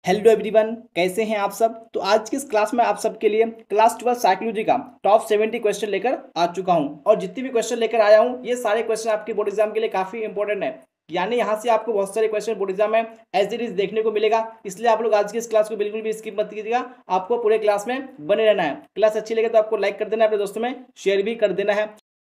Hello everyone, कैसे हैं आप सब। तो आज की इस क्लास में आप सबके लिए क्लास 12 साइकोलॉजी का टॉप 70 क्वेश्चन लेकर आ चुका हूं। और जितने भी क्वेश्चन लेकर आया हूं ये सारे क्वेश्चन आपके बोर्ड एग्जाम के लिए काफी इंपॉर्टेंट है। यानी यहां से आपको बहुत सारे क्वेश्चन बोर्ड एग्जाम में एज इट इज देखने को मिलेगा। इसलिए आप लोग आज की इस क्लास को बिल्कुल भी स्किप मत कीजिएगा, आपको पूरे क्लास में बने रहना है। क्लास अच्छी लगे तो आपको लाइक कर देना है, अपने दोस्तों में शेयर भी कर देना है।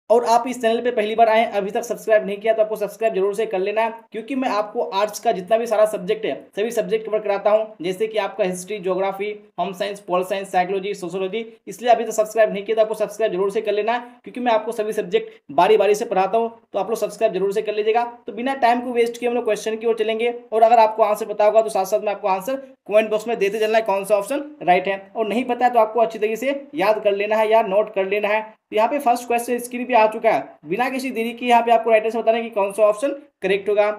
और आप इस चैनल पे पहली बार आए, अभी तक सब्सक्राइब नहीं किया तो आपको सब्सक्राइब जरूर से कर लेना है, क्योंकि मैं आपको आर्ट्स का जितना भी सारा सब्जेक्ट है सभी सब्जेक्ट कवर कराता हूं। जैसे कि आपका history, geography, home science, pol science, psychology, sociology. इसलिए अभी तक सब्सक्राइब नहीं किया तो आपको सब्सक्राइब जरूर से कर लेना है, क्योंकि मैं आपको सभी सब्जेक्ट बारी बारी से पढ़ाता हूँ। तो आप लोग सब्सक्राइब जरूर से कर लीजिएगा। तो बिना टाइम को वेस्ट किए हम लोग क्वेश्चन की ओर चलेंगे। और अगर आपको आंसर पता होगा तो साथ साथ में आपको आंसर कमेंट बॉक्स में देते चलना है कौन सा ऑप्शन राइट है। और नहीं पता है तो आपको अच्छी तरीके से याद कर लेना है या नोट कर लेना है। तो यहाँ पे फर्स्ट क्वेश्चन स्क्रीन पे आ चुका है। बिना किसी देरी के यहाँ पे आपको राइट आंसर बताना है कि कौन सा ऑप्शन करेक्ट होगा।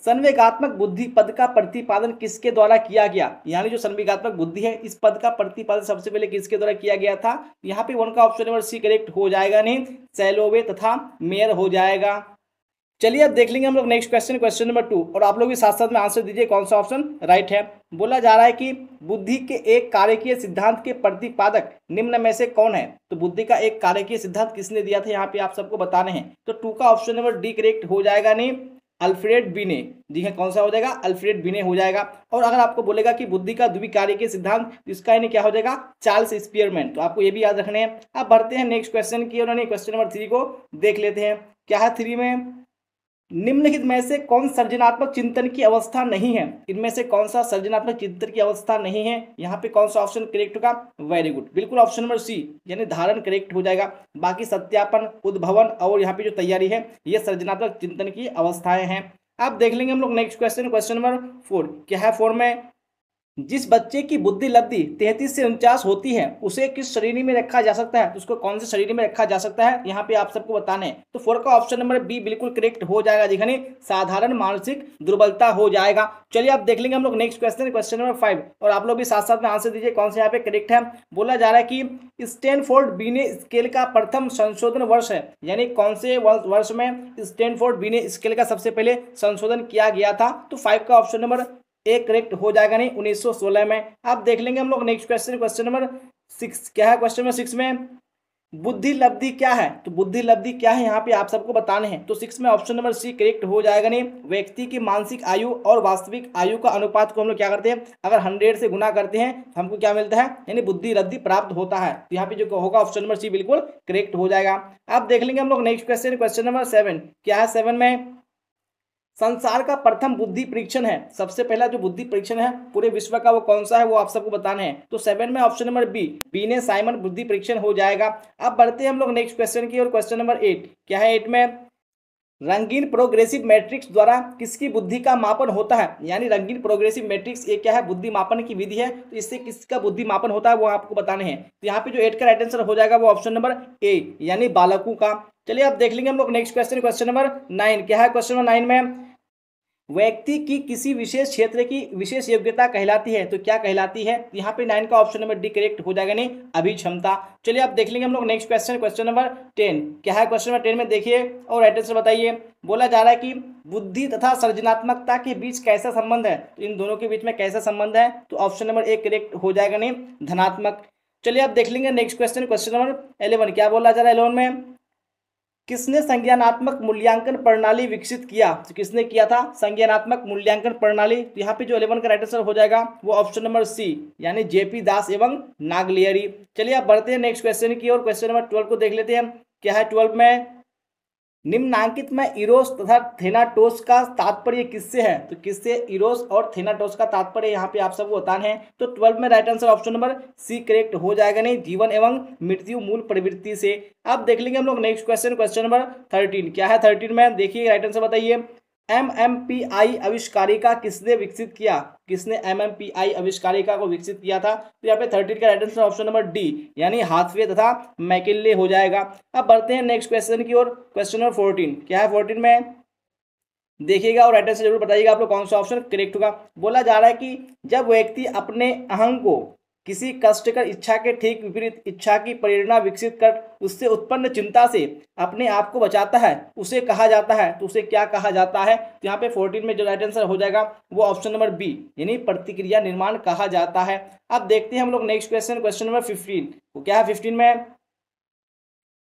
संवेगात्मक बुद्धि पद का प्रतिपादन किसके द्वारा किया गया। यानी जो संवेगात्मक बुद्धि है इस पद का प्रतिपादन सबसे पहले किसके द्वारा किया गया था। यहाँ पे वन का ऑप्शन नंबर सी करेक्ट हो जाएगा, नहीं सैलोवे तथा मेयर हो जाएगा। चलिए अब देख लेंगे हम लोग नेक्स्ट क्वेश्चन, क्वेश्चन नंबर 2। और आप लोग भी साथ साथ में आंसर दीजिए कौन सा ऑप्शन राइट है। बोला जा रहा है कि बुद्धि के एक कार्यकीय सिद्धांत के प्रतिपादक निम्न में से कौन है। तो बुद्धि का एक कार्यकीय सिद्धांत किसने दिया था यहाँ पे आप सबको बताने हैं। तो 2 का ऑप्शन नंबर डी करेक्ट हो जाएगा, नहीं अल्फ्रेड बिने। जी हाँ, कौन सा हो जाएगा, अल्फ्रेड बिने हो जाएगा। और अगर आपको बोलेगा कि बुद्धि का द्विकार्यकीय सिद्धांत, इसका यानी क्या हो जाएगा, चार्ल्स स्पीयरमैन। तो आपको ये भी याद रखने हैं। अब बढ़ते हैं नेक्स्ट क्वेश्चन की और क्वेश्चन नंबर 3 को देख लेते हैं। क्या है 3 में, निम्नलिखित में से कौन सृजनात्मक चिंतन की अवस्था नहीं है। इनमें से कौन सा सृजनात्मक चिंतन की अवस्था नहीं है। यहाँ पे कौन सा ऑप्शन करेक्ट होगा, वेरी गुड, बिल्कुल ऑप्शन नंबर सी यानी धारण करेक्ट हो जाएगा। बाकी सत्यापन, उद्भवन और यहाँ पे जो तैयारी है ये सृजनात्मक चिंतन की अवस्थाएं हैं। अब देख लेंगे हम लोग नेक्स्ट क्वेश्चन, क्वेश्चन नंबर 4। क्या है 4 में, जिस बच्चे की बुद्धि लब्धि 33 से 49 होती है उसे किस श्रेणी में रखा जा सकता है। तो उसको कौन सी श्रेणी में रखा जा सकता है यहाँ पे आप सबको बताना है। तो 4 का ऑप्शन नंबर बी बिल्कुल करेक्ट हो जाएगा, दिखाने साधारण मानसिक दुर्बलता हो जाएगा। चलिए आप देख लेंगे हम लोग नेक्स्ट क्वेश्चन, क्वेश्चन नंबर 5। और आप लोग भी साथ साथ में आंसर दीजिए कौन सा यहाँ पे करेक्ट है। बोला जा रहा है कि स्टैनफोर्ड बीने स्केल का प्रथम संशोधन वर्ष है। यानी कौन से वर्ष में स्टैनफोर्ड बीने स्केल का सबसे पहले संशोधन किया गया था। तो 5 का ऑप्शन नंबर एक करेक्ट हो जाएगा, नहीं 1916 में। अब देख लेंगे हम लोग नेक्स्ट क्वेश्चन, क्वेश्चन नंबर 6। क्या है क्वेश्चन नंबर 6 में, बुद्धि लब्धि क्या है। तो बुद्धि लब्धि क्या है यहाँ पे आप सबको बताने हैं। तो 6 में ऑप्शन नंबर सी करेक्ट हो जाएगा, नहीं व्यक्ति की मानसिक आयु और वास्तविक आयु का अनुपात को हम लोग क्या करते हैं, अगर 100 से गुना करते हैं तो हमको क्या मिलता है, यानी बुद्धि लब्धि प्राप्त होता है। तो यहाँ पे जो होगा ऑप्शन नंबर सी बिल्कुल करेक्ट हो जाएगा। अब देख लेंगे हम लोग नेक्स्ट क्वेश्चन, क्वेश्चन नंबर 7। क्या है 7 में, संसार का प्रथम बुद्धि परीक्षण है। सबसे पहला जो बुद्धि परीक्षण है पूरे विश्व का वो कौन सा है वो आप सबको बताना है। तो 7 में ऑप्शन नंबर बी बीने साइमन बुद्धि परीक्षण हो जाएगा। अब बढ़ते हैं हम लोग नेक्स्ट क्वेश्चन की और क्वेश्चन नंबर 8। क्या है 8 में, रंगीन प्रोग्रेसिव मैट्रिक्स द्वारा किसकी बुद्धि का मापन होता है। यानी रंगीन प्रोग्रेसिव मैट्रिक्स ये क्या है, बुद्धि मापन की विधि है। तो इससे किसका बुद्धि मापन होता है वो आपको बताने हैं। तो यहाँ पे जो 8 का राइट आंसर हो जाएगा वो ऑप्शन नंबर ए यानी बालकों का। चलिए अब देख लेंगे हम लोग नेक्स्ट क्वेश्चन, क्वेश्चन नंबर 9। क्या है क्वेश्चन नंबर 9 में, व्यक्ति की किसी विशेष क्षेत्र की विशेष योग्यता कहलाती है। तो क्या कहलाती है, यहाँ पे 9 का ऑप्शन नंबर डी करेक्ट हो जाएगा, नहीं अभिक्षमता। चलिए अब देख लेंगे हम लोग नेक्स्ट क्वेश्चन, क्वेश्चन नंबर 10। क्या है क्वेश्चन नंबर 10 में, देखिए और राइट आंसर बताइए। बोला जा रहा है कि बुद्धि तथा सृजनात्मकता के बीच कैसा संबंध है। तो इन दोनों के बीच में कैसा संबंध है, तो ऑप्शन नंबर ए करेक्ट हो जाएगा, नहीं धनात्मक। चलिए अब देख लेंगे नेक्स्ट क्वेश्चन, क्वेश्चन नंबर 11। क्या बोला जा रहा है 11 में, किसने संज्ञानात्मक मूल्यांकन प्रणाली विकसित किया। तो किसने किया था संज्ञानात्मक मूल्यांकन प्रणाली। तो यहाँ पे जो 11 का राइट आंसर हो जाएगा वो ऑप्शन नंबर सी यानी जेपी दास एवं नागलियरी। चलिए अब बढ़ते हैं नेक्स्ट क्वेश्चन की और क्वेश्चन नंबर 12 को देख लेते हैं। क्या है 12 में, निम्नांकित में इरोस तथा थेनाटोस का तात्पर्य किससे है। तो किससे इरोस और थेनाटोस का तात्पर्य यहाँ पे आप सबको बताना है। तो 12 में right answer option number C correct हो जाएगा, नहीं जीवन एवं मृत्यु मूल प्रवृत्ति से। अब देख लेंगे हम लोग नेक्स्ट क्वेश्चन, क्वेश्चन नंबर 13। क्या है 13 में, देखिए राइट आंसर बताइए। MMPI आविष्कारिका किसने विकसित किया। किसने MMPI आविष्कारिका को विकसित किया था। तो यहाँ पे 13 का right answer option number D यानी हाथवे तथा मैकिन्ले हो जाएगा। अब बढ़ते हैं नेक्स्ट क्वेश्चन की ओर, क्वेश्चन नंबर 14। क्या है 14 में, देखिएगा और राइट आंसर जरूर बताइएगा आप लोग कौन सा ऑप्शन करेक्ट होगा। बोला जा रहा है कि जब व्यक्ति अपने अहंग को किसी कष्टकर इच्छा के ठीक विपरीत इच्छा की प्रेरणा विकसित कर उससे उत्पन्न चिंता से अपने आप को बचाता है, उसे कहा जाता है। तो उसे क्या कहा जाता है? तो यहाँ पे 14 में जो राइट आंसर हो जाएगा वो ऑप्शन नंबर बी, यानी प्रतिक्रिया निर्माण कहा जाता है। अब देखते हैं हम लोग नेक्स्ट क्वेश्चन, क्वेश्चन नंबर 15। वो क्या है 15 में?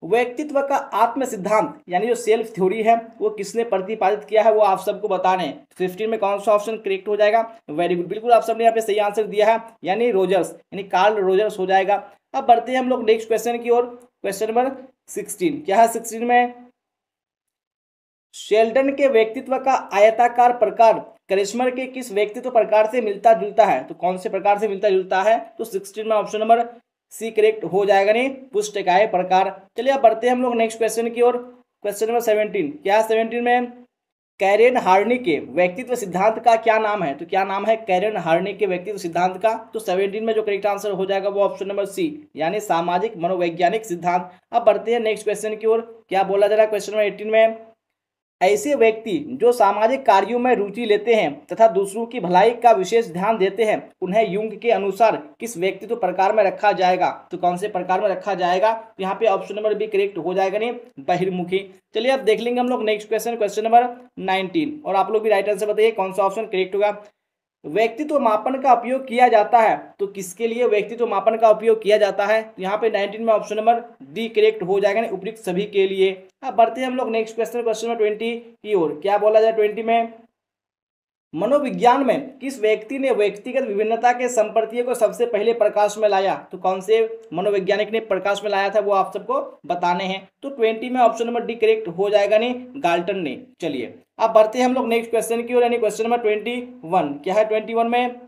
व्यक्तित्व का आत्म सिद्धांत यानी जो सेल्फ थ्योरी है वो किसने प्रतिपादित किया है, वो आप सबको बताने हैं। 15 में कौन सा ऑप्शन करेक्ट हो जाएगा? वेरी गुड, बिल्कुल आप सबने यहाँ पे सही आंसर दिया है, यानी रोजर्स, यानी कार्ल रोजर्स हो जाएगा। अब बढ़ते हैं हम लोग नेक्स्ट क्वेश्चन की ओर, क्वेश्चन नंबर 16। क्या है 16 में? शेल्डन के व्यक्तित्व का आयताकार प्रकार करिश्मर के किस व्यक्तित्व प्रकार से मिलता जुलता है? तो कौन से प्रकार से मिलता जुलता है? तो 16 में ऑप्शन नंबर सी करेक्ट हो जाएगा, नहीं पुष्टकाय प्रकार। चलिए अब बढ़ते हैं हम लोग नेक्स्ट क्वेश्चन की ओर, क्वेश्चन नंबर 17। क्या है 17 में? कैरेन हार्नी के व्यक्तित्व सिद्धांत का क्या नाम है? तो क्या नाम है कैरेन हार्नी के व्यक्तित्व सिद्धांत का? तो 17 में जो करेक्ट आंसर हो जाएगा वो ऑप्शन नंबर सी, यानी सामाजिक मनोवैज्ञानिक सिद्धांत। अब बढ़ते हैं नेक्स्ट क्वेश्चन की ओर। क्या बोला जा रहा है क्वेश्चन नंबर 18 में? ऐसे व्यक्ति जो सामाजिक कार्यों में रुचि लेते हैं तथा दूसरों की भलाई का विशेष ध्यान देते हैं उन्हें युंग के अनुसार किस व्यक्तित्व प्रकार में रखा जाएगा? तो कौन से प्रकार में रखा जाएगा? तो यहाँ पे ऑप्शन नंबर बी करेक्ट हो जाएगा, नहीं बहिर्मुखी। चलिए अब देख लेंगे हम लोग नेक्स्ट क्वेश्चन, क्वेश्चन नंबर 19, और आप लोग भी राइट आंसर बताइए कौन सा ऑप्शन करेक्ट होगा। व्यक्तित्व मापन का उपयोग किया जाता है, तो किसके लिए व्यक्तित्व मापन का उपयोग किया जाता है? तो यहाँ पे 19 में ऑप्शन नंबर डी करेक्ट हो जाएगा, उपयुक्त सभी के लिए। अब बढ़ते हैं हम लोग नेक्स्ट क्वेश्चन, क्वेश्चन नंबर 20 की ओर। क्या बोला जाए 20 में? मनोविज्ञान में किस व्यक्ति ने व्यक्तिगत विभिन्नता के संपर्तियों को सबसे पहले प्रकाश में लाया? तो कौन से मनोवैज्ञानिक ने प्रकाश में लाया था वो आप सबको बताने हैं। तो 20 में ऑप्शन नंबर डी करेक्ट हो जाएगा, नहीं गाल्टन ने। चलिए अब बढ़ते हैं हम लोग नेक्स्ट क्वेश्चन की ओर, यानी क्वेश्चन नंबर 21। क्या है 21 में?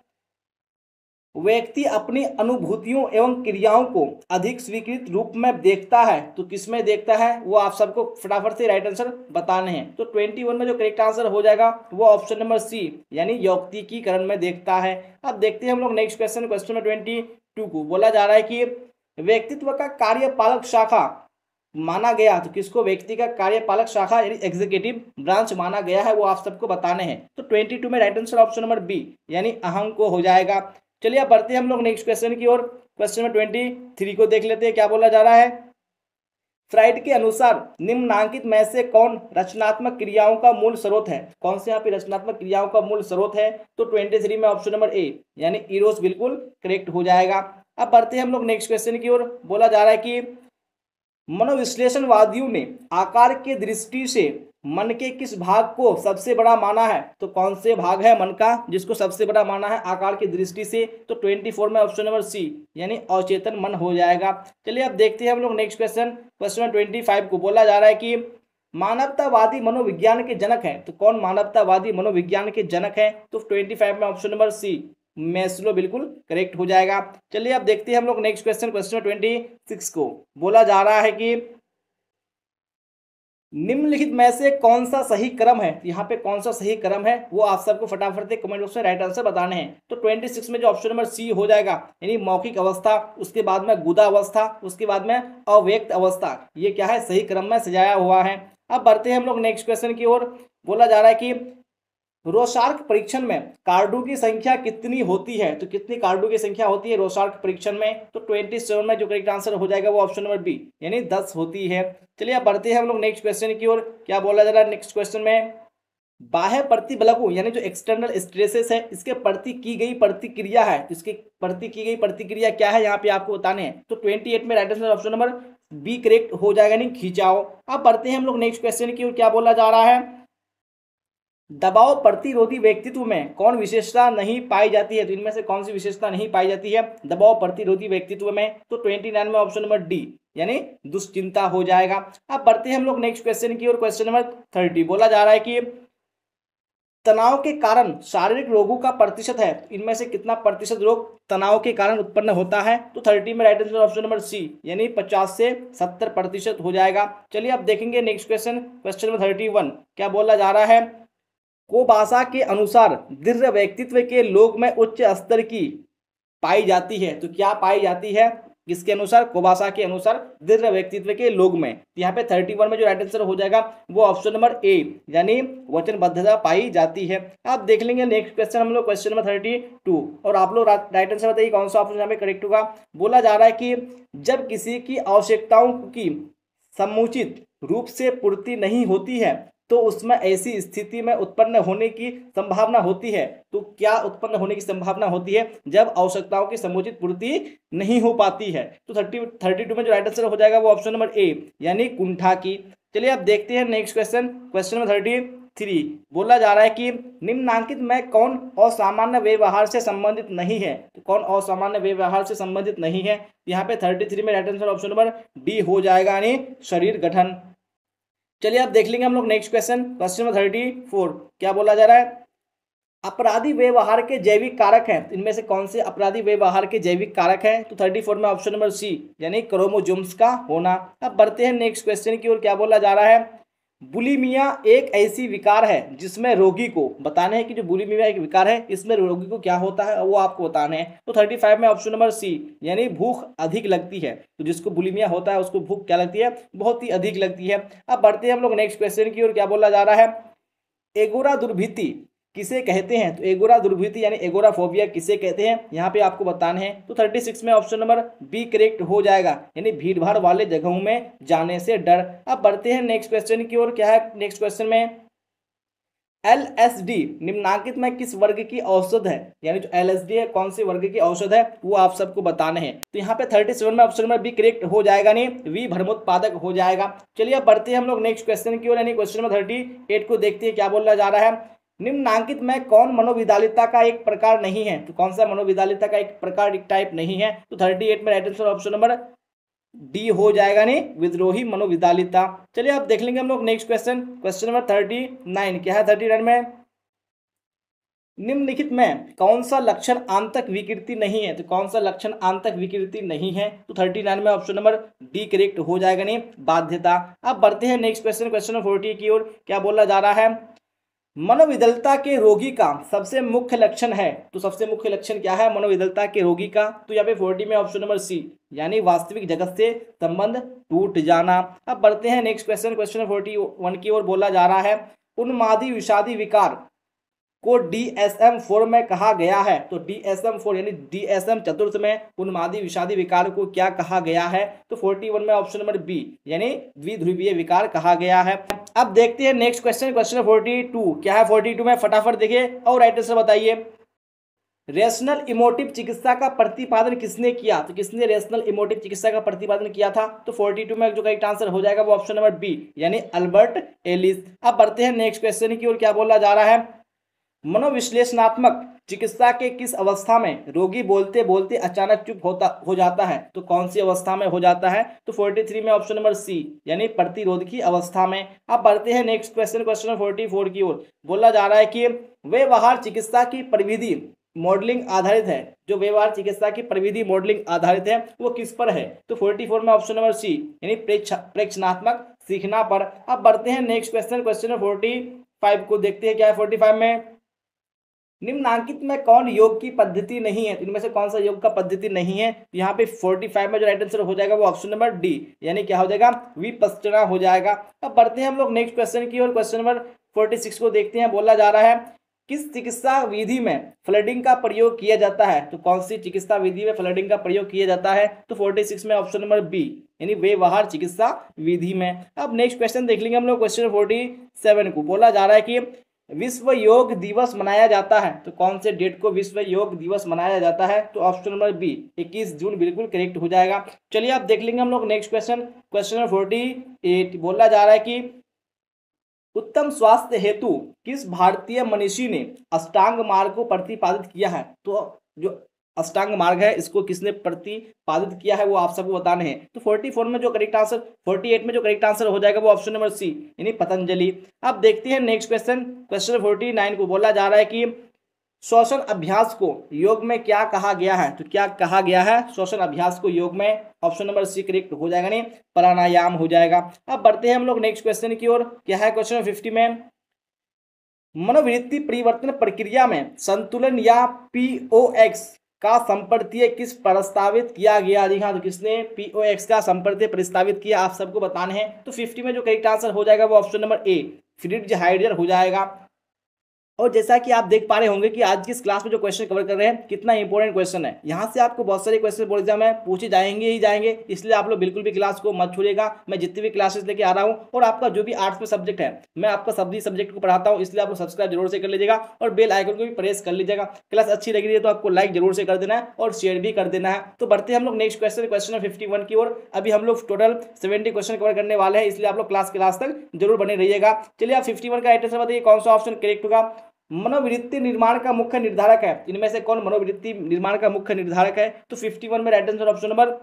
व्यक्ति अपनी अनुभूतियों एवं क्रियाओं को अधिक स्वीकृत रूप में देखता है, तो किसमें देखता है वो आप सबको फटाफट से राइट आंसर बताने हैं। तो 21 में जो करेक्ट आंसर हो जाएगा वो ऑप्शन नंबर सी, यानी यौक्तिकीकरण में देखता है। अब देखते हैं हम लोग नेक्स्ट क्वेश्चन, क्वेश्चन नंबर 22 को। बोला जा रहा है कि व्यक्तित्व का कार्यपालक शाखा माना गया, तो किसको व्यक्ति का कार्यपालक शाखा यानी एग्जीक्यूटिव ब्रांच माना गया है वो आप सबको बताने हैं। तो 22 में right answer option number B, यानी अहम को हो जाएगा। चलिए अब बढ़ते हैं हम लोग नेक्स्ट क्वेश्चन की ओर, क्वेश्चन नंबर 23 को देख लेते हैं। क्या बोला जा रहा है? फ्राइड के अनुसार निम्नांकित में से कौन रचनात्मक क्रियाओं का मूल स्रोत है? कौन से यहाँ पे रचनात्मक क्रियाओं का मूल स्रोत है? तो 23 में ऑप्शन नंबर ए, यानी इरोस बिल्कुल करेक्ट हो जाएगा। अब बढ़ते हैं हम लोग नेक्स्ट क्वेश्चन की ओर। बोला जा रहा है कि मनोविश्लेषणवादियों ने आकार की दृष्टि से मन के किस भाग को सबसे बड़ा माना है? तो कौन से भाग है मन का जिसको सबसे बड़ा माना है आकार की दृष्टि से? तो 24 में ऑप्शन नंबर सी, यानी अचेतन मन हो जाएगा। चलिए अब देखते हैं हम लोग नेक्स्ट क्वेश्चन, क्वेश्चन नंबर 25 को। बोला जा रहा है कि मानवतावादी मनोविज्ञान के जनक हैं, तो कौन मानवतावादी मनोविज्ञान के जनक हैं? तो 25 में ऑप्शन नंबर सी, मैस्लो बिल्कुल करेक्ट हो जाएगा। चलिए अब देखते हैं हम लोग नेक्स्ट क्वेश्चन, क्वेश्चन 26 को। बोला जा रहा है कि निम्नलिखित में से कौन सा सही क्रम है? यहाँ पे कौन सा सही क्रम है वो आप सबको फटाफट से कमेंट बॉक्स में राइट आंसर बताने हैं। तो 26 में जो ऑप्शन नंबर सी हो जाएगा, यानी मौखिक अवस्था, उसके बाद में गुदा अवस्था, उसके बाद में अव्यक्त अवस्था, ये क्या है सही क्रम में सजाया हुआ है। अब बढ़ते हैं हम लोग नेक्स्ट क्वेश्चन की ओर। बोला जा रहा है कि रोशार्क परीक्षण में कार्डों की संख्या कितनी होती है? तो कितनी कार्डों की संख्या होती है रोशार्क परीक्षण में? तो 27 में जो करेक्ट आंसर हो जाएगा वो ऑप्शन नंबर बी, यानी 10 होती है। चलिए अब बढ़ते हैं हम लोग नेक्स्ट क्वेश्चन की ओर। क्या बोला जा रहा है नेक्स्ट क्वेश्चन में? बाह्य प्रतिबलकों यानी जो एक्सटर्नल स्ट्रेसेस है इसके प्रति की गई प्रतिक्रिया है, तो इसकी प्रति की गई प्रतिक्रिया क्या है यहाँ पे आपको बताने हैं। तो 28 में right answer option number B correct हो जाएगा, नहीं खिंचाव। अब बढ़ते हैं हम लोग नेक्स्ट क्वेश्चन की ओर। क्या बोला जा रहा है? दबाव प्रतिरोधी व्यक्तित्व में कौन विशेषता नहीं पाई जाती है? तो इनमें से कौन सी विशेषता नहीं पाई जाती है दबाव प्रतिरोधी व्यक्तित्व में? तो 29 में ऑप्शन नंबर डी, यानी दुश्चिंता हो जाएगा। अब बढ़ते हैं हम लोग नेक्स्ट क्वेश्चन की ओर, क्वेश्चन नंबर 30। बोला जा रहा है कि तनाव के कारण शारीरिक रोगों का प्रतिशत है, इनमें से कितना प्रतिशत रोग तनाव के कारण उत्पन्न होता है? तो 30 में right answer option number C, यानी 50 से 70% हो जाएगा। चलिए अब देखेंगे नेक्स्ट क्वेश्चन, क्वेश्चन नंबर 31। क्या बोला जा रहा है? कोबासा के अनुसार दृढ़ व्यक्तित्व के लोग में उच्च स्तर की पाई जाती है, तो क्या पाई जाती है? किसके अनुसार? कोबासा के अनुसार दृढ़ व्यक्तित्व के लोग में। यहाँ पे 31 में जो राइट आंसर हो जाएगा वो ऑप्शन नंबर ए यानी वचनबद्धता पाई जाती है। आप देख लेंगे नेक्स्ट क्वेश्चन हम लोग क्वेश्चन नंबर 32 और आप लोग राइट आंसर बताइए कौन सा ऑप्शन यहाँ पे करेक्ट होगा। बोला जा रहा है कि जब किसी की आवश्यकताओं की समुचित रूप से पूर्ति नहीं होती है तो उसमें ऐसी स्थिति में उत्पन्न होने की संभावना होती है। तो क्या उत्पन्न होने की संभावना होती है? जब आवश्यकताओं की समुचित पूर्ति नहीं हो पाती है। तो 32 में जो राइट आंसर हो जाएगा वो ऑप्शन नंबर ए यानी कुंठा की। चलिए अब देखते हैं नेक्स्ट क्वेश्चन, क्वेश्चन नंबर 33। बोला जा रहा है कि निम्नांकित में कौन असामान्य व्यवहार से संबंधित नहीं है? तो कौन असामान्य व्यवहार से संबंधित नहीं है? यहाँ पे 33 में right answer option number D हो जाएगा यानी शरीर गठन। चलिए अब देख लेंगे हम लोग नेक्स्ट क्वेश्चन, क्वेश्चन नंबर 34। क्या बोला जा रहा है? अपराधी व्यवहार के जैविक कारक हैं, इनमें से कौन से अपराधी व्यवहार के जैविक कारक हैं? तो 34 में ऑप्शन नंबर सी यानी क्रोमोसोम्स का होना। अब बढ़ते हैं नेक्स्ट क्वेश्चन की ओर। क्या बोला जा रहा है? बुलिमिया एक ऐसी विकार है जिसमें रोगी को बताने हैं कि जो बुलिमिया एक विकार है इसमें रोगी को क्या होता है वो आपको बताने हैं। तो 35 में ऑप्शन नंबर सी यानी भूख अधिक लगती है। तो जिसको बुलिमिया होता है उसको भूख क्या लगती है? बहुत ही अधिक लगती है। अब बढ़ते हैं हम लोग नेक्स्ट क्वेश्चन की ओर। क्या बोला जा रहा है? एगोरा दुर्भीति किसे कहते हैं? तो एगोरा दुर्भीति यानी एगोराफोबिया किसे कहते हैं यहाँ पे आपको बताने हैं। तो 36 में ऑप्शन नंबर बी करेक्ट हो जाएगा यानी भीड़ भाड़ वाले जगहों में जाने से डर। अब बढ़ते हैं नेक्स्ट क्वेश्चन की ओर। क्या है नेक्स्ट क्वेश्चन में? LSD निम्नांकित में किस वर्ग की औषध है? यानी जो LSD है कौन सी वर्ग की औषध है वो आप सबको बताने हैं। तो यहाँ पे 37 में ऑप्शन नंबर बी करेक्ट हो जाएगा नहीं वी भ्रमोत्पादक हो जाएगा। चलिए अब बढ़ते हैं हम लोग नेक्स्ट क्वेश्चन की ओर यानी क्वेश्चन नंबर 38 को देखते हैं। क्या बोला जा रहा है? निम्नांकित में कौन मनोविदालिता का एक प्रकार नहीं है? तो कौन सा मनोविदालिता का एक प्रकार एक टाइप नहीं है? तो 38 में right answer option number D हो जाएगा नहीं विद्रोही मनोविदालिता। चलिए अब देख लेंगे हम लोग नेक्स्ट क्वेश्चन, क्वेश्चन नंबर 39। क्या है 39 में? निम्नलिखित में कौन सा लक्षण आंतक विकृति नहीं है? तो कौन सा लक्षण आंतक विकृति नहीं है? तो 39 में ऑप्शन नंबर डी करेक्ट हो जाएगा नहीं बाध्यता। अब बढ़ते हैं नेक्स्ट क्वेश्चन, क्वेश्चन नंबर 40 की ओर। क्या बोला जा रहा है? मनोविदलता के रोगी का सबसे मुख्य लक्षण है। तो सबसे मुख्य लक्षण क्या है मनोविदलता के रोगी का? तो यहाँ पे 40 में ऑप्शन नंबर सी यानी वास्तविक जगत से संबंध टूट जाना। अब बढ़ते हैं नेक्स्ट क्वेश्चन, क्वेश्चन 41 की ओर। बोला जा रहा है उन्मादी विषादी विकार को DSM-4 में कहा गया है। तो DSM-4 यानी DSM चतुर्थ में उन्मादी विषादी विकार को क्या कहा गया है? तो 41 में ऑप्शन नंबर बी यानी द्विध्रुवीय विकार कहा गया है। अब देखते हैं नेक्स्ट क्वेश्चन, क्वेश्चन 42। क्या है 42 में? फटाफट देखिए और राइट आंसर बताइए। रेशनल इमोटिव चिकित्सा का प्रतिपादन किसने किया? तो किसने रेशनल इमोटिव चिकित्सा का प्रतिपादन किया था? तो 42 में जो करेक्ट आंसर हो जाएगा वो ऑप्शन नंबर बी यानी अल्बर्ट एलिस। अब बढ़ते हैं नेक्स्ट क्वेश्चन की ओर। क्या बोला जा रहा है? मनोविश्लेषणात्मक चिकित्सा के किस अवस्था में रोगी बोलते बोलते अचानक चुप हो जाता है? तो कौन सी अवस्था में हो जाता है? तो 43 में ऑप्शन नंबर सी यानी प्रतिरोध की अवस्था में। अब बढ़ते हैं नेक्स्ट क्वेश्चन, क्वेश्चन 44 की ओर। बोला जा रहा है कि व्यवहार चिकित्सा की परिविधि मॉडलिंग आधारित है। जो व्यवहार चिकित्सा की परिविधि मॉडलिंग आधारित है वो किस पर है? तो 44 में ऑप्शन नंबर सी यानी प्रेक्षणात्मक सीखना पर। अब बढ़ते हैं नेक्स्ट क्वेश्चन, क्वेश्चन 45 को देखते हैं। क्या है 45 में? निम्नांकित में कौन योग की पद्धति नहीं है? इनमें से कौन सा योग का पद्धति नहीं है? यहाँ पे 45 में जो राइट आंसर हो जाएगा वो ऑप्शन नंबर डी यानी क्या हो जाएगा विपश्चना हो जाएगा। अब बढ़ते हैं हम लोग नेक्स्ट क्वेश्चन की ओर, क्वेश्चन नंबर 46 को देखते हैं। बोला जा रहा है किस चिकित्सा विधि में फ्लडिंग का प्रयोग किया जाता है? तो कौन सी चिकित्सा विधि में फ्लडिंग का प्रयोग किया जाता है? तो 46 में ऑप्शन नंबर बी यानी व्यवहार चिकित्सा विधि में। अब नेक्स्ट क्वेश्चन देख लेंगे हम लोग क्वेश्चन 47 को। बोला जा रहा है कि विश्व योग दिवस मनाया जाता है। तो कौन से डेट को विश्व योग दिवस मनाया जाता है? तो ऑप्शन नंबर बी 21 जून बिल्कुल करेक्ट हो जाएगा। चलिए आप देख लेंगे हम लोग नेक्स्ट क्वेश्चन, क्वेश्चन नंबर 48। बोला जा रहा है कि उत्तम स्वास्थ्य हेतु किस भारतीय मनीषी ने अष्टांग मार्ग को प्रतिपादित किया है? तो जो अष्टांग मार्ग है इसको किसने प्रतिपादित किया है वो आप सबको बताने हैं। तो 44 में जो करेक्ट आंसर 48 में जो करेक्ट आंसर हो जाएगा वो ऑप्शन नंबर सी यानी पतंजलि। अब देखते हैं नेक्स्ट क्वेश्चन, क्वेश्चन 49 को। बोला जा रहा है कि श्वसन अभ्यास को योग में क्या कहा गया है? तो क्या कहा गया है श्वसन अभ्यास को योग में? ऑप्शन नंबर सी करेक्ट हो जाएगा नहीं प्राणायाम हो जाएगा। अब बढ़ते हैं हम लोग नेक्स्ट क्वेश्चन की ओर। क्या है क्वेश्चन 50 में? मनोवृत्ति परिवर्तन प्रक्रिया में संतुलन या POX का संपर्तीय किस प्रस्तावित किया गया? जी हाँ, तो किसने POX का संपर्तीय प्रस्तावित किया, आप सबको बताने हैं। तो 50 में जो करेक्ट आंसर हो जाएगा वो ऑप्शन नंबर ए, फ्रिट्ज हाइडर हो जाएगा। और जैसा कि आप देख पा रहे होंगे कि आज की इस क्लास में जो क्वेश्चन कवर कर रहे हैं कितना इंपॉर्टेंट क्वेश्चन है। यहाँ से आपको बहुत सारे क्वेश्चन बोर्ड एग्जाम में पूछे जाएंगे ही जाएंगे, इसलिए आप लोग बिल्कुल भी क्लास को मत छोड़िएगा। मैं जितनी भी क्लासेस लेके आ रहा हूँ और आपका जो भी आर्ट्स में सब्जेक्ट है मैं आपका सभी सब्जेक्ट को पढ़ाता हूँ, इसलिए आप लोग सब्सक्राइब जरूर से कर लीजिएगा और बेल आइकन को भी प्रेस कर लीजिएगा। क्लास अच्छी लग रही है तो आपको लाइक जरूर से कर देना है और शेयर भी कर देना है। तो बढ़ते हैं हम लोग नेक्स्ट क्वेश्चन, क्वेश्चन 51 की ओर। अभी हम लोग टोटल 70 क्वेश्चन कवर करने वाले हैं, इसलिए आप लोग क्लास के लास्ट तक जरूर बने रहिएगा। चलिए आप 51 का एड्रेस बताइए कौन सा ऑप्शन करेक्ट होगा। मनोवृत्ति निर्माण का मुख्य निर्धारक है, इनमें से कौन मनोवृत्ति निर्माण का मुख्य निर्धारक है? तो 51 में right answer option number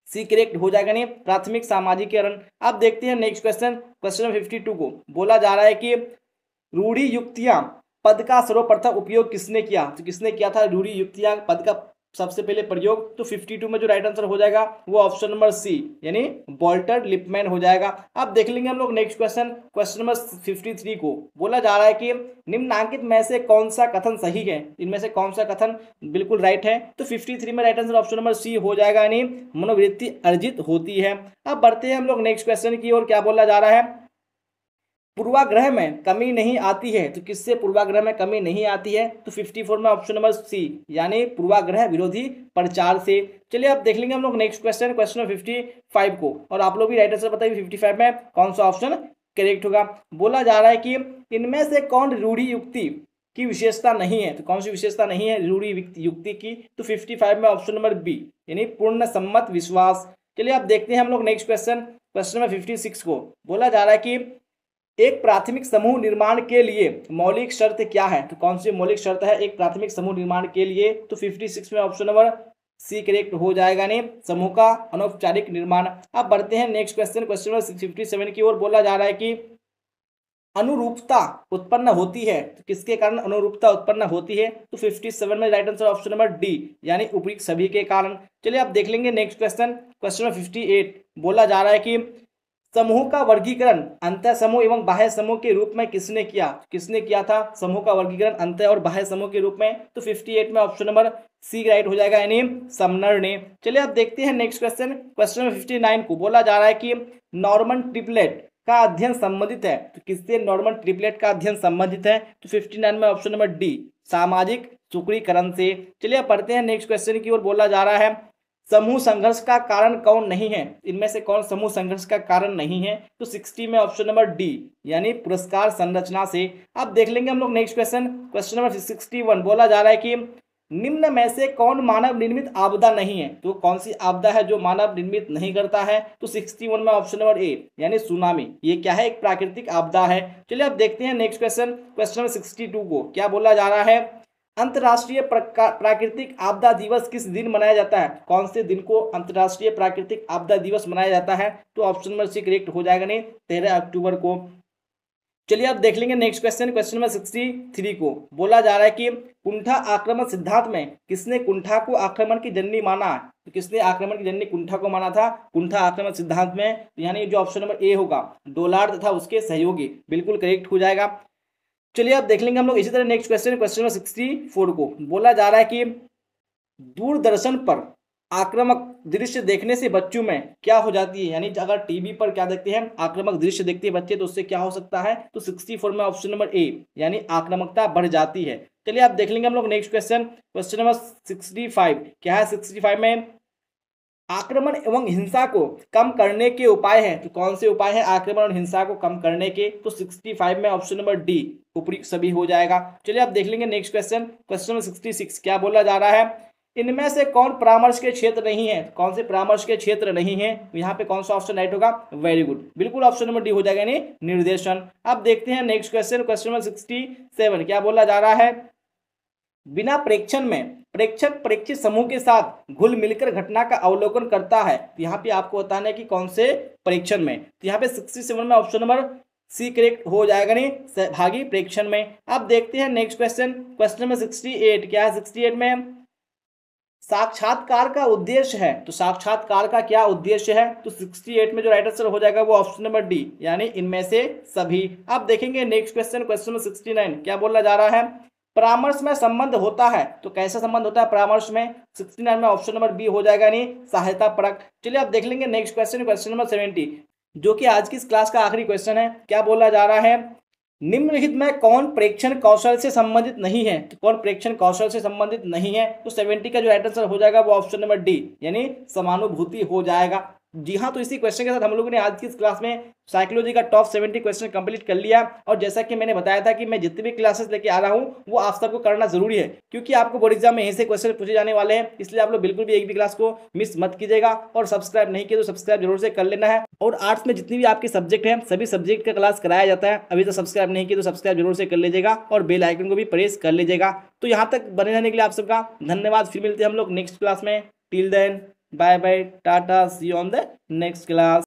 C correct हो जाएगा, नहीं प्राथमिक सामाजिकरण। अब देखते हैं नेक्स्ट क्वेश्चन, क्वेश्चन 52 को। बोला जा रहा है कि रूढ़ि युक्तियां पद का सर्वप्रथम उपयोग किसने किया? तो किसने किया था रूढ़ि युक्तियां पद का सबसे पहले प्रयोग? तो 52 में जो राइट आंसर हो जाएगा वो ऑप्शन नंबर सी यानी वॉल्टर लिपमैन हो जाएगा। अब देख लेंगे हम लोग नेक्स्ट क्वेश्चन, क्वेश्चन नंबर 53 को। बोला जा रहा है कि निम्नलिखित में से कौन सा कथन सही है? इनमें से कौन सा कथन बिल्कुल राइट है? तो 53 में right answer option number C हो जाएगा, यानी मनोवृत्ति अर्जित होती है। अब बढ़ते हैं हम लोग नेक्स्ट क्वेश्चन की ओर। क्या बोला जा रहा है? पूर्वाग्रह में कमी नहीं आती है, तो किससे पूर्वाग्रह में कमी नहीं आती है? तो 54 में ऑप्शन नंबर सी यानी पूर्वाग्रह विरोधी प्रचार से। चलिए अब देख लेंगे हम लोग नेक्स्ट क्वेश्चन, क्वेश्चन 55 को, और आप लोग भी राइट आंसर बताइए 55 में कौन सा ऑप्शन करेक्ट होगा। बोला जा रहा है कि इनमें से कौन रूढ़ि युक्ति की विशेषता नहीं है? तो कौन सी विशेषता नहीं है रूढ़ि युक्ति की? तो 55 में ऑप्शन नंबर बी यानी पूर्ण सम्मत विश्वास। चलिए अब देखते हैं हम लोग नेक्स्ट क्वेश्चन, क्वेश्चन नंबर 56 को। बोला जा रहा है कि एक प्राथमिक समूह निर्माण के लिए मौलिक शर्त क्या है? तो कौन सी मौलिक शर्त है एक प्राथमिक समूह निर्माण के लिए? तो 56 में ऑप्शन नंबर सी करेक्ट हो जाएगा, ने समूह का अनौपचारिक निर्माण। अब बढ़ते हैं नेक्स्ट क्वेश्चन, क्वेश्चन नंबर 57 की ओर। बोला जा रहा है कि अनुरूपता उत्पन्न होती है, तो किसके कारण अनुरूपता उत्पन्न होती है? तो 57 में right answer option number D यानी उपयुक्त सभी के कारण। चलिए आप देख लेंगे नेक्स्ट क्वेश्चन, क्वेश्चन नंबर 58। बोला जा रहा है कि समूह का वर्गीकरण अंतः समूह एवं बाह्य समूह के रूप में किसने किया? किसने किया था समूह का वर्गीकरण अंतः और बाह्य समूह के रूप में? तो 58 में ऑप्शन नंबर सी राइट हो जाएगा, यानी समनर ने। चलिए अब देखते हैं नेक्स्ट क्वेश्चन, क्वेश्चन नंबर 59 को। बोला जा रहा है कि नॉर्मन ट्रिपलेट का अध्ययन संबंधित है, तो किससे नॉर्मन ट्रिपलेट का अध्ययन संबंधित है? तो 59 में ऑप्शन नंबर डी सामाजिक सुकरीकरण से। चलिए अब पढ़ते हैं नेक्स्ट क्वेश्चन की ओर। बोला जा रहा है समूह संघर्ष का कारण कौन नहीं है? इनमें से कौन समूह संघर्ष का कारण नहीं है? तो 60 में ऑप्शन नंबर डी यानी पुरस्कार संरचना से। अब देख लेंगे हम लोग नेक्स्ट क्वेश्चन, क्वेश्चन नंबर 61। बोला जा रहा है कि निम्न में से कौन मानव निर्मित आपदा नहीं है? तो कौन सी आपदा है जो मानव निर्मित नहीं करता है? तो 61 में ऑप्शन नंबर ए यानी सुनामी। ये क्या है? एक प्राकृतिक आपदा है। चलिए अब देखते हैं नेक्स्ट क्वेश्चन, क्वेश्चन नंबर 62 को। क्या बोला जा रहा है? अंतर्राष्ट्रीय प्राकृतिक आपदा दिवस किस दिन मनाया जाता है? कौन से दिन को अंतर्राष्ट्रीय प्राकृतिक आपदा दिवस मनाया जाता है? तो ऑप्शन नंबर सी करेक्ट हो जाएगा, नहीं 13 अक्टूबर को। चलिए अब देख लेंगे नेक्स्ट क्वेश्चन, क्वेश्चन नंबर 63 को। बोला जा रहा है कि कुंठा आक्रमण सिद्धांत में किसने कुंठा को आक्रमण की जननी माना? तो किसने आक्रमण की जननी कुंठा को माना था कुंठा आक्रमण सिद्धांत में? यानी जो ऑप्शन नंबर ए होगा डोलार्ड तथा उसके सहयोगी, बिल्कुल करेक्ट हो जाएगा। चलिए अब देख लेंगे हम लोग इसी तरह नेक्स्ट क्वेश्चन, क्वेश्चन नंबर 64 को। बोला जा रहा है कि दूरदर्शन पर आक्रामक दृश्य देखने से बच्चों में क्या हो जाती है? यानी अगर टीवी पर क्या देखते हैं आक्रामक दृश्य देखते हैं बच्चे, तो उससे क्या हो सकता है? तो 64 में ऑप्शन नंबर ए यानी आक्रामकता बढ़ जाती है। चलिए आप देख लेंगे हम लोग नेक्स्ट क्वेश्चन, क्वेश्चन नंबर 65। क्या है 65 में? आक्रमण एवं हिंसा को कम करने के उपाय हैं, तो कौन से उपाय हैं आक्रमण और हिंसा को कम करने के? तो 65 में ऑप्शन नंबर डी उपयुक्त सभी हो जाएगा। चलिए आप देख लेंगे नेक्स्ट क्वेश्चन, क्वेश्चन नंबर 66। क्या बोला जा रहा है? इनमें से कौन परामर्श के क्षेत्र नहीं है? कौन से परामर्श के क्षेत्र नहीं है? यहाँ पे कौन सा ऑप्शन राइट होगा? वेरी गुड, बिल्कुल ऑप्शन नंबर डी हो जाएगा, यानी निर्देशन। अब देखते हैं नेक्स्ट क्वेश्चन, क्वेश्चन नंबर 67। क्या बोला जा रहा है? बिना प्रेक्षण में प्रेक्षक प्रेक्षित समूह के साथ घुल मिलकर घटना का अवलोकन करता है। तो यहाँ पे आपको बताना है कि कौन से परीक्षण में? तो यहाँ पे 67 में ऑप्शन नंबर सी करेक्ट हो जाएगा, नहीं सहभागी प्रेक्षण में। अब देखते हैं नेक्स्ट क्वेश्चन, क्वेश्चन नंबर 68। क्या है 68 में? साक्षात्कार का उद्देश्य है, तो साक्षात्कार का क्या उद्देश्य है? तो 68 में जो राइट आंसर हो जाएगा वो ऑप्शन नंबर डी यानी इनमें से सभी। अब देखेंगे नेक्स्ट क्वेश्चन, क्वेश्चन नंबर 69। क्या बोला जा रहा है? परामर्श में संबंध होता है, तो कैसा संबंध होता है परामर्श में? 69 में ऑप्शन नंबर बी हो जाएगा, नहीं सहायता परक। चलिए अब देख लेंगे नेक्स्ट क्वेश्चन, क्वेश्चन नंबर 70, जो कि आज की इस क्लास का आखिरी क्वेश्चन है। क्या बोला जा रहा है? निम्नलिखित में कौन प्रेक्षण कौशल से संबंधित नहीं है? तो कौन प्रेक्षण कौशल से संबंधित नहीं है? तो 70 का जो राइट आंसर हो जाएगा वो ऑप्शन नंबर डी, यानी समानुभूति हो जाएगा। जी हाँ, तो इसी क्वेश्चन के साथ हम लोगों ने आज की इस क्लास में साइकोलॉजी का टॉप 70 क्वेश्चन कंप्लीट कर लिया। और जैसा कि मैंने बताया था कि मैं जितनी भी क्लासेस लेके आ रहा हूँ वो आप सबको करना जरूरी है, क्योंकि आपको बोर्ड एग्जाम में यहीं से क्वेश्चन पूछे जाने वाले हैं। इसलिए आप लोग बिल्कुल भी एक भी क्लास को मिस मत कीजिएगा, और सब्सक्राइब नहीं किया तो सब्सक्राइब जरूर से कर लेना है। और आर्ट्स में जितनी भी आपके सब्जेक्ट हैं सभी सब्जेक्ट का क्लास कराया जाता है। अभी तो सब्सक्राइब नहीं किया तो सब्सक्राइब जरूर से कर लीजिएगा, और बेल आइकन को भी प्रेस कर लीजिएगा। तो यहाँ तक बने रहने के लिए आप सबका धन्यवाद। फिर मिलते हैं हम लोग नेक्स्ट क्लास में। Till then bye bye, tata, see you on the next class.